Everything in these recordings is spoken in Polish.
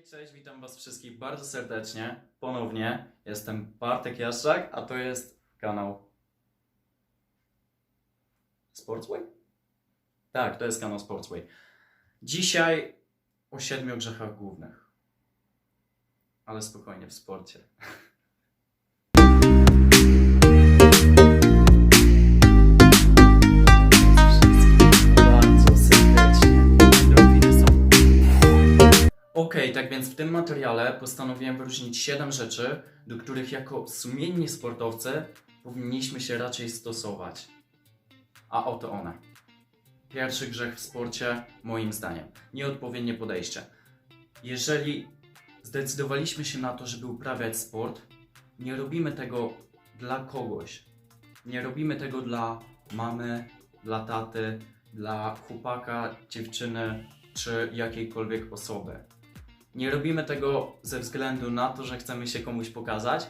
Cześć, witam Was wszystkich bardzo serdecznie. Ponownie jestem Bartek Jaszczak, a to jest kanał Sportsway? Tak, to jest kanał Sportsway. Dzisiaj o 7 grzechach głównych. Ale spokojnie, w sporcie. Bardzo serdecznie. Okej, tak więc w tym materiale postanowiłem wyróżnić 7 rzeczy, do których jako sumienni sportowcy powinniśmy się raczej stosować. A oto one. Pierwszy grzech w sporcie, moim zdaniem, nieodpowiednie podejście. Jeżeli zdecydowaliśmy się na to, żeby uprawiać sport, nie robimy tego dla kogoś. Nie robimy tego dla mamy, dla taty, dla chłopaka, dziewczyny czy jakiejkolwiek osoby. Nie robimy tego ze względu na to, że chcemy się komuś pokazać.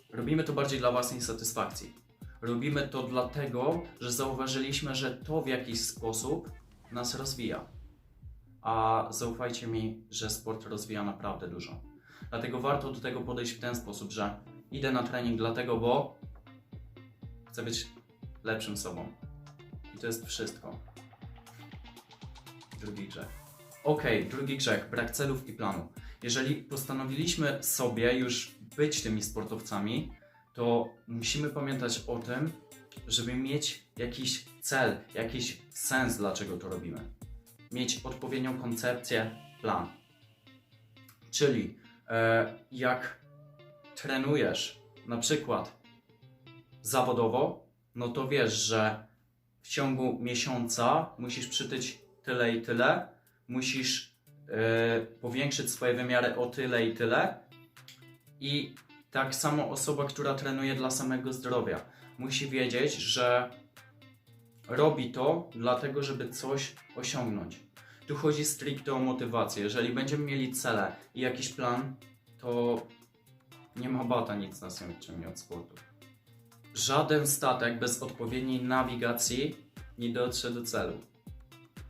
Robimy to bardziej dla własnej satysfakcji. Robimy to dlatego, że zauważyliśmy, że to w jakiś sposób nas rozwija. A zaufajcie mi, że sport rozwija naprawdę dużo. Dlatego warto do tego podejść w ten sposób, że idę na trening dlatego, bo chcę być lepszym sobą. I to jest wszystko. Drugi grzech. Drugi grzech, brak celów i planu. Jeżeli postanowiliśmy sobie już być tymi sportowcami, to musimy pamiętać o tym, żeby mieć jakiś cel, jakiś sens, dlaczego to robimy. Mieć odpowiednią koncepcję, plan. Czyli jak trenujesz na przykład zawodowo, no to wiesz, że w ciągu miesiąca musisz przytyć tyle i tyle, musisz powiększyć swoje wymiary o tyle i tyle. I tak samo osoba, która trenuje dla samego zdrowia, musi wiedzieć, że robi to dlatego, żeby coś osiągnąć. Tu chodzi stricte o motywację. Jeżeli będziemy mieli cele i jakiś plan, to nie ma bata, nic nas nie odciągnie od sportu. Żaden statek bez odpowiedniej nawigacji nie dotrze do celu.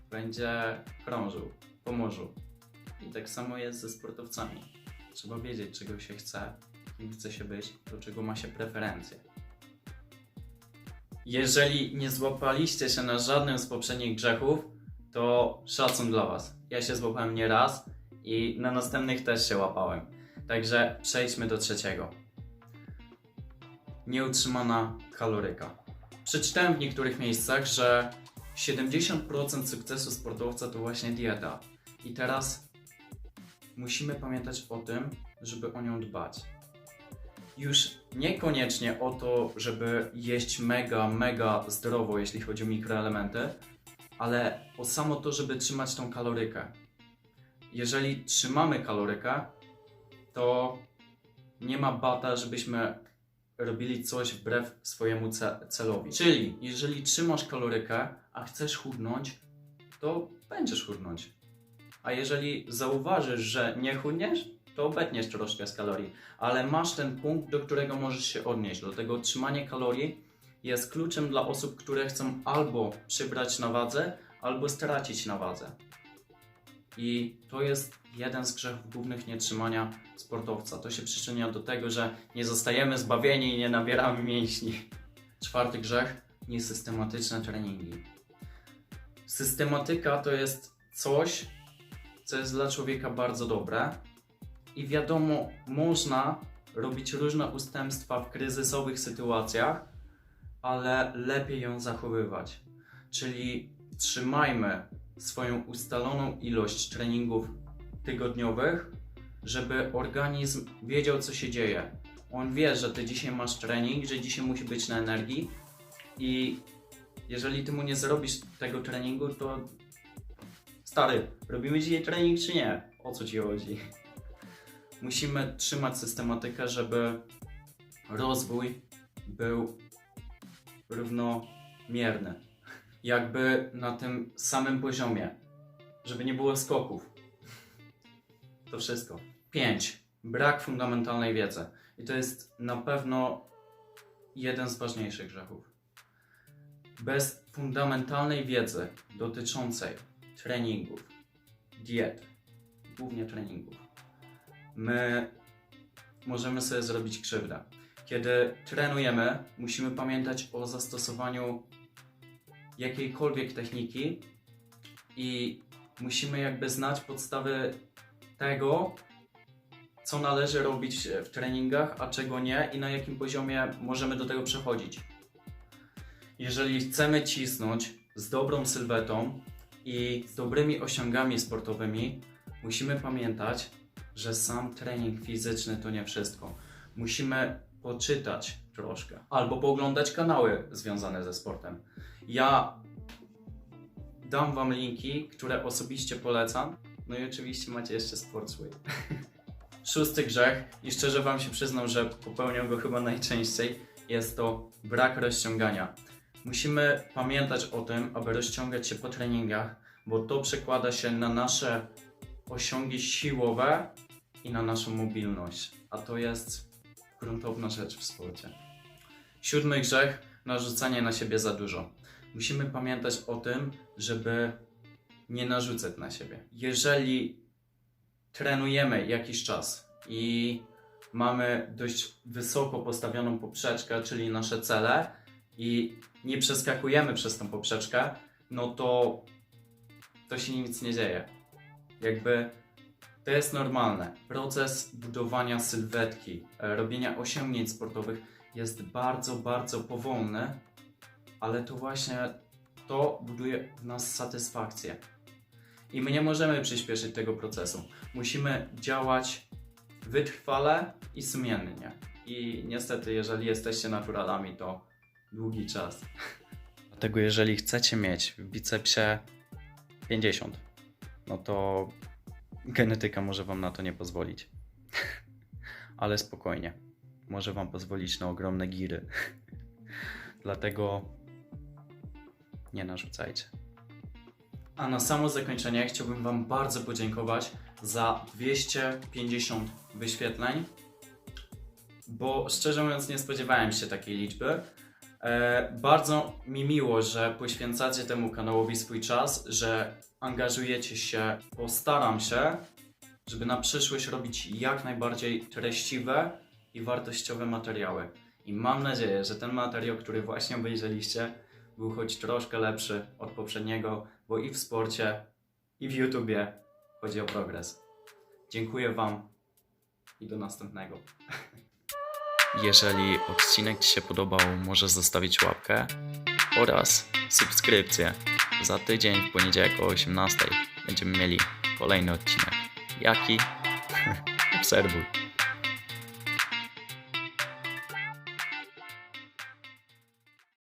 Będzie krążył po morzu. I tak samo jest ze sportowcami. Trzeba wiedzieć, czego się chce, kim chce się być, do czego ma się preferencje. Jeżeli nie złapaliście się na żadnym z poprzednich grzechów, to szacun dla Was. Ja się złapałem nie raz i na następnych też się łapałem. Także przejdźmy do trzeciego. Nieutrzymana kaloryka. Przeczytałem w niektórych miejscach, że 70% sukcesu sportowca to właśnie dieta. I teraz musimy pamiętać o tym, żeby o nią dbać. Już niekoniecznie o to, żeby jeść mega zdrowo, jeśli chodzi o mikroelementy, ale o samo to, żeby trzymać tą kalorykę. Jeżeli trzymamy kalorykę, to nie ma bata, żebyśmy robili coś wbrew swojemu celowi. Czyli jeżeli trzymasz kalorykę, a chcesz chudnąć, to będziesz chudnąć. A jeżeli zauważysz, że nie chudniesz, to obetniesz troszkę z kalorii. Ale masz ten punkt, do którego możesz się odnieść. Dlatego trzymanie kalorii jest kluczem dla osób, które chcą albo przybrać na wadze, albo stracić na wadze. I to jest jeden z grzechów głównych nietrzymania sportowca. To się przyczynia do tego, że nie zostajemy zbawieni i nie nabieramy mięśni. Czwarty grzech, niesystematyczne treningi. Systematyka to jest coś, co jest dla człowieka bardzo dobre. I wiadomo, można robić różne ustępstwa w kryzysowych sytuacjach, ale lepiej ją zachowywać. Czyli trzymajmy swoją ustaloną ilość treningów tygodniowych, żeby organizm wiedział, co się dzieje. On wie, że ty dzisiaj masz trening, że dzisiaj musi być na energii i jeżeli ty mu nie zrobisz tego treningu, to stary, robimy dzisiaj trening czy nie? O co ci chodzi? Musimy trzymać systematykę, żeby rozwój był równomierny. Jakby na tym samym poziomie, żeby nie było skoków. To wszystko. 5. Brak fundamentalnej wiedzy. I to jest na pewno jeden z ważniejszych grzechów. Bez fundamentalnej wiedzy dotyczącej treningów, diet, głównie treningów. My możemy sobie zrobić krzywdę. Kiedy trenujemy, musimy pamiętać o zastosowaniu jakiejkolwiek techniki i musimy jakby znać podstawy tego, co należy robić w treningach, a czego nie i na jakim poziomie możemy do tego przechodzić. Jeżeli chcemy cisnąć z dobrą sylwetą i z dobrymi osiągami sportowymi, musimy pamiętać, że sam trening fizyczny to nie wszystko. Musimy poczytać troszkę albo pooglądać kanały związane ze sportem. Ja dam Wam linki, które osobiście polecam. No i oczywiście macie jeszcze Sportsway. 6. grzech, i szczerze Wam się przyznam, że popełniam go chyba najczęściej, jest to brak rozciągania. Musimy pamiętać o tym, aby rozciągać się po treningach, bo to przekłada się na nasze osiągi siłowe i na naszą mobilność, a to jest gruntowna rzecz w sporcie. 7. grzech, narzucanie na siebie za dużo. Musimy pamiętać o tym, żeby nie narzucać na siebie. Jeżeli trenujemy jakiś czas i mamy dość wysoko postawioną poprzeczkę, czyli nasze cele, i nie przeskakujemy przez tą poprzeczkę, no to się nic nie dzieje. Jakby to jest normalne. Proces budowania sylwetki, robienia osiągnięć sportowych jest bardzo, bardzo powolny, ale to właśnie to buduje w nas satysfakcję. I my nie możemy przyspieszyć tego procesu. Musimy działać wytrwale i sumiennie. I niestety, jeżeli jesteście naturalami, to długi czas. Dlatego jeżeli chcecie mieć w bicepsie 50, no to genetyka może Wam na to nie pozwolić. Ale spokojnie. Może Wam pozwolić na ogromne giry. Dlatego nie narzucajcie. A na samo zakończenie chciałbym Wam bardzo podziękować za 250 wyświetleń, bo szczerze mówiąc nie spodziewałem się takiej liczby. Bardzo mi miło, że poświęcacie temu kanałowi swój czas, że angażujecie się. Postaram się, żeby na przyszłość robić jak najbardziej treściwe i wartościowe materiały. I mam nadzieję, że ten materiał, który właśnie obejrzeliście, był choć troszkę lepszy od poprzedniego, bo i w sporcie, i w YouTubie chodzi o progres. Dziękuję Wam i do następnego. Jeżeli odcinek Ci się podobał, możesz zostawić łapkę oraz subskrypcję. Za tydzień w poniedziałek o 18:00 będziemy mieli kolejny odcinek. Jaki? Obserwuj.